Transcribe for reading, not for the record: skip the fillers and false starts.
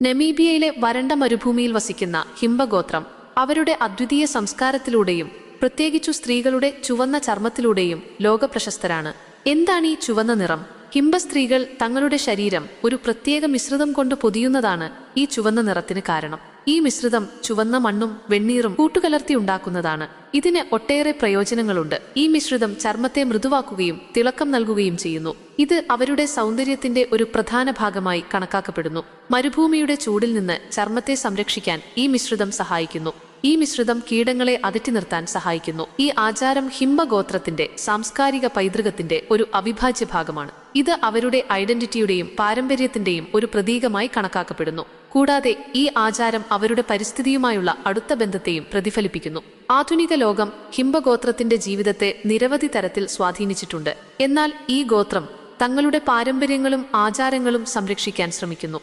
നമീബിയയിലെ വരണ്ട മരുഭൂമിയിൽ വസിക്കുന്ന ഹിംബഗോത്രം അവരുടെ അദ്വിതീയ സംസ്കാരത്തിലൂടെയും പ്രത്യേകിച്ചു സ്ത്രീകളുടെ ചുവന്ന ചർമ്മത്തിലൂടെയും ലോകപ്രശസ്തരാണ്. എന്താണ് ഈ ചുവന്ന നിറം? ഹിംബ സ്ത്രീകൾ തങ്ങളുടെ ശരീരം ഒരു പ്രത്യേക മിശ്രിതം കൊണ്ട് പൊതിയുന്നതാണ് ഈ ചുവന്ന നിറത്തിന് കാരണം. ഈ മിശ്രിതം ചുവന്ന മണ്ണും വെണ്ണീറും കൂട്ടുകലർത്തി ഉണ്ടാക്കുന്നതാണ്. ഇതിന് ഒട്ടേറെ പ്രയോജനങ്ങളുണ്ട്. ഈ മിശ്രിതം ചർമ്മത്തെ മൃദുവാക്കുകയും തിളക്കം നൽകുകയും ചെയ്യുന്നു. ഇത് അവരുടെ സൗന്ദര്യത്തിന്റെ ഒരു പ്രധാന ഭാഗമായി കണക്കാക്കപ്പെടുന്നു. മരുഭൂമിയുടെ ചൂടിൽ നിന്ന് ചർമ്മത്തെ സംരക്ഷിക്കാൻ ഈ മിശ്രിതം സഹായിക്കുന്നു. ഈ മിശ്രിതം കീടങ്ങളെ അകറ്റി നിർത്താൻ സഹായിക്കുന്നു. ഈ ആചാരം ഹിംബഗോത്രത്തിന്റെ സാംസ്കാരിക പൈതൃകത്തിന്റെ ഒരു അവിഭാജ്യ ഭാഗമാണ്. ഇത് അവരുടെ ഐഡന്റിറ്റിയുടെയും പാരമ്പര്യത്തിന്റെയും ഒരു പ്രതീകമായി കണക്കാക്കപ്പെടുന്നു. കൂടാതെ ഈ ആചാരം അവരുടെ പരിസ്ഥിതിയുമായുള്ള അടുത്ത ബന്ധത്തെയും പ്രതിഫലിപ്പിക്കുന്നു. ആധുനിക ലോകം ഹിംബഗോത്രത്തിന്റെ ജീവിതത്തെ നിരവധി തരത്തിൽ സ്വാധീനിച്ചിട്ടുണ്ട്. എന്നാൽ ഈ ഗോത്രം തങ്ങളുടെ പാരമ്പര്യങ്ങളും ആചാരങ്ങളും സംരക്ഷിക്കാൻ ശ്രമിക്കുന്നു.